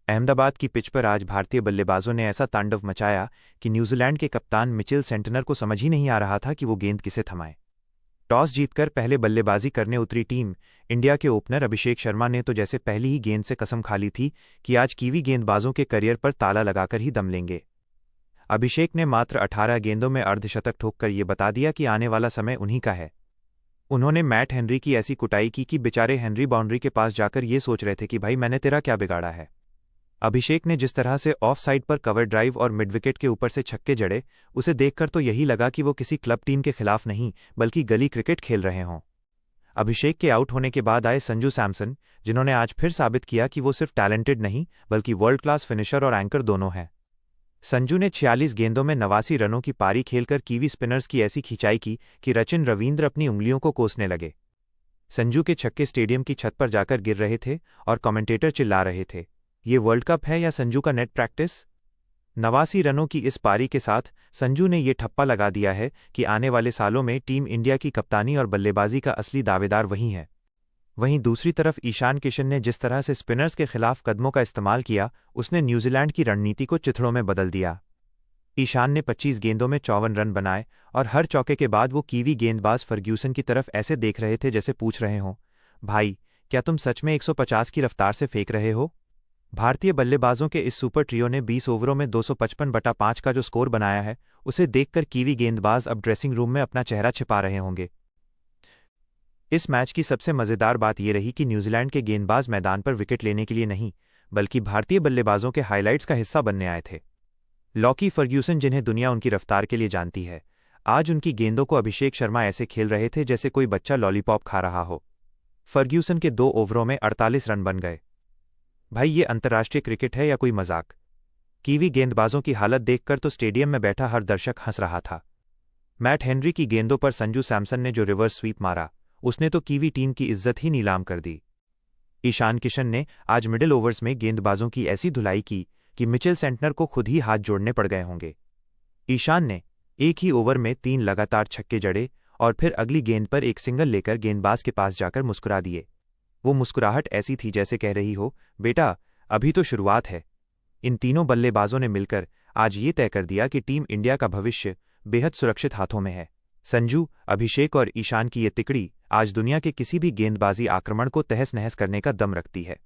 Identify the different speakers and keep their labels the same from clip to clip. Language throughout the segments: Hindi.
Speaker 1: अहमदाबाद की पिच पर आज भारतीय बल्लेबाजों ने ऐसा तांडव मचाया कि न्यूजीलैंड के कप्तान मिचेल सेंटनर को समझ ही नहीं आ रहा था कि वो गेंद किसे थमाए। टॉस जीतकर पहले बल्लेबाजी करने उतरी टीम इंडिया के ओपनर अभिषेक शर्मा ने तो जैसे पहली ही गेंद से कसम खा ली थी कि आज कीवी गेंदबाजों के करियर पर ताला लगाकर ही दम लेंगे। अभिषेक ने मात्र 18 गेंदों में अर्धशतक ठोककर ये बता दिया कि आने वाला समय उन्हीं का है। उन्होंने मैट हेनरी की ऐसी कुटाई की कि बेचारे हेनरी बाउंड्री के पास जाकर ये सोच रहे थे कि भाई मैंने तेरा क्या बिगाड़ा है। अभिषेक ने जिस तरह से ऑफ साइड पर कवर ड्राइव और मिड विकेट के ऊपर से छक्के जड़े, उसे देखकर तो यही लगा कि वो किसी क्लब टीम के खिलाफ नहीं बल्कि गली क्रिकेट खेल रहे हों। अभिषेक के आउट होने के बाद आए संजू सैमसन, जिन्होंने आज फिर साबित किया कि वो सिर्फ टैलेंटेड नहीं बल्कि वर्ल्ड क्लास फिनिशर और एंकर दोनों हैं। संजू ने 46 गेंदों में 89 रनों की पारी खेलकर कीवी स्पिनर्स की ऐसी खिंचाई की कि रचिन रवींद्र अपनी उंगलियों को कोसने लगे। संजू के छक्के स्टेडियम की छत पर जाकर गिर रहे थे और कमेंटेटर चिल्ला रहे थे, ये वर्ल्ड कप है या संजू का नेट प्रैक्टिस। 89 रनों की इस पारी के साथ संजू ने ये ठप्पा लगा दिया है कि आने वाले सालों में टीम इंडिया की कप्तानी और बल्लेबाजी का असली दावेदार वही है। वहीं दूसरी तरफ ईशान किशन ने जिस तरह से स्पिनर्स के खिलाफ कदमों का इस्तेमाल किया, उसने न्यूजीलैंड की रणनीति को चिथड़ों में बदल दिया। ईशान ने 25 गेंदों में 54 रन बनाए और हर चौके के बाद वो कीवी गेंदबाज फर्ग्यूसन की तरफ ऐसे देख रहे थे जैसे पूछ रहे हों, भाई क्या तुम सच में 150 की रफ्तार से फेंक रहे हो। भारतीय बल्लेबाजों के इस सुपर ट्रियो ने 20 ओवरों में 255/5 का जो स्कोर बनाया है, उसे देखकर कीवी गेंदबाज अब ड्रेसिंग रूम में अपना चेहरा छिपा रहे होंगे। इस मैच की सबसे मजेदार बात यह रही कि न्यूजीलैंड के गेंदबाज मैदान पर विकेट लेने के लिए नहीं बल्कि भारतीय बल्लेबाजों के हाइलाइट्स का हिस्सा बनने आए थे। लॉकी फर्ग्यूसन, जिन्हें दुनिया उनकी रफ्तार के लिए जानती है, आज उनकी गेंदों को अभिषेक शर्मा ऐसे खेल रहे थे जैसे कोई बच्चा लॉलीपॉप खा रहा हो। फर्ग्यूसन के 2 ओवरों में 48 रन बन गए। भाई ये अंतर्राष्ट्रीय क्रिकेट है या कोई मजाक। कीवी गेंदबाजों की हालत देखकर तो स्टेडियम में बैठा हर दर्शक हंस रहा था। मैट हेनरी की गेंदों पर संजू सैमसन ने जो रिवर्स स्वीप मारा, उसने तो कीवी टीम की इज्जत ही नीलाम कर दी। ईशान किशन ने आज मिडिल ओवर्स में गेंदबाजों की ऐसी धुलाई की कि मिचेल सेंटनर को खुद ही हाथ जोड़ने पड़ गए होंगे। ईशान ने एक ही ओवर में 3 लगातार छक्के जड़े और फिर अगली गेंद पर एक सिंगल लेकर गेंदबाज के पास जाकर मुस्कुरा दिए। वो मुस्कुराहट ऐसी थी जैसे कह रही हो, बेटा अभी तो शुरुआत है। इन तीनों बल्लेबाजों ने मिलकर आज ये तय कर दिया कि टीम इंडिया का भविष्य बेहद सुरक्षित हाथों में है। संजू, अभिषेक और ईशान की ये तिकड़ी आज दुनिया के किसी भी गेंदबाजी आक्रमण को तहस नहस करने का दम रखती है।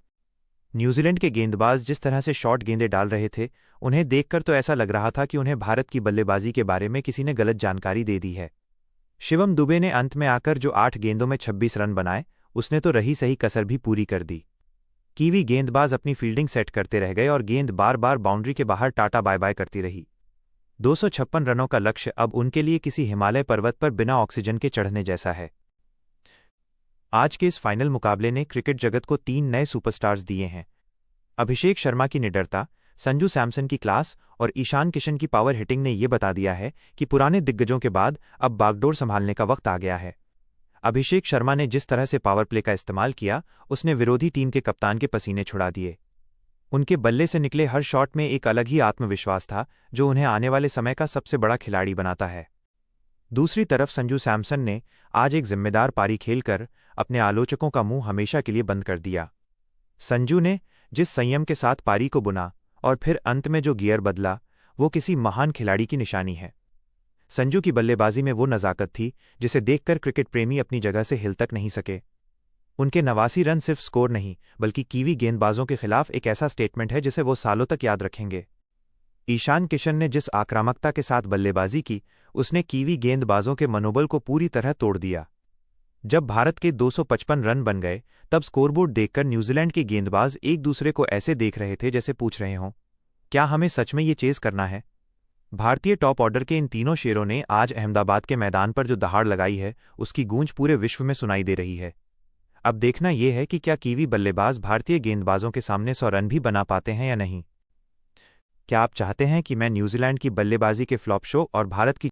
Speaker 1: न्यूजीलैंड के गेंदबाज जिस तरह से शॉर्ट गेंदें डाल रहे थे, उन्हें देखकर तो ऐसा लग रहा था कि उन्हें भारत की बल्लेबाजी के बारे में किसी ने गलत जानकारी दे दी है। शिवम दुबे ने अंत में आकर जो 8 गेंदों में 26 रन बनाए, उसने तो रही सही कसर भी पूरी कर दी। कीवी गेंदबाज अपनी फील्डिंग सेट करते रह गए और गेंद बार बार बाउंड्री के बाहर टाटा बाय बाय करती रही। 256 रनों का लक्ष्य अब उनके लिए किसी हिमालय पर्वत पर बिना ऑक्सीजन के चढ़ने जैसा है। आज के इस फाइनल मुकाबले ने क्रिकेट जगत को 3 नए सुपरस्टार्स दिए हैं। अभिषेक शर्मा की निडरता, संजू सैमसन की क्लास और ईशान किशन की पावर हिटिंग ने यह बता दिया है कि पुराने दिग्गजों के बाद अब बागडोर संभालने का वक्त आ गया है। अभिषेक शर्मा ने जिस तरह से पावर प्ले का इस्तेमाल किया, उसने विरोधी टीम के कप्तान के पसीने छुड़ा दिए। उनके बल्ले से निकले हर शॉट में एक अलग ही आत्मविश्वास था जो उन्हें आने वाले समय का सबसे बड़ा खिलाड़ी बनाता है। दूसरी तरफ संजू सैमसन ने आज एक जिम्मेदार पारी खेलकर अपने आलोचकों का मुंह हमेशा के लिए बंद कर दिया। संजू ने जिस संयम के साथ पारी को बुना और फिर अंत में जो गियर बदला, वो किसी महान खिलाड़ी की निशानी है। संजू की बल्लेबाजी में वो नज़ाकत थी जिसे देखकर क्रिकेट प्रेमी अपनी जगह से हिल तक नहीं सके। उनके 89 रन सिर्फ स्कोर नहीं बल्कि कीवी गेंदबाजों के खिलाफ एक ऐसा स्टेटमेंट है जिसे वो सालों तक याद रखेंगे। ईशान किशन ने जिस आक्रामकता के साथ बल्लेबाजी की, उसने कीवी गेंदबाजों के मनोबल को पूरी तरह तोड़ दिया। जब भारत के 255 रन बन गए, तब स्कोरबोर्ड देखकर न्यूजीलैंड के गेंदबाज एक दूसरे को ऐसे देख रहे थे जैसे पूछ रहे हों, क्या हमें सच में ये चेज करना है। भारतीय टॉप ऑर्डर के इन तीनों शेरों ने आज अहमदाबाद के मैदान पर जो दहाड़ लगाई है, उसकी गूंज पूरे विश्व में सुनाई दे रही है। अब देखना यह है कि क्या कीवी बल्लेबाज भारतीय गेंदबाजों के सामने 100 रन भी बना पाते हैं या नहीं। क्या आप चाहते हैं कि मैं न्यूजीलैंड की बल्लेबाजी के फ्लॉप शो और भारत की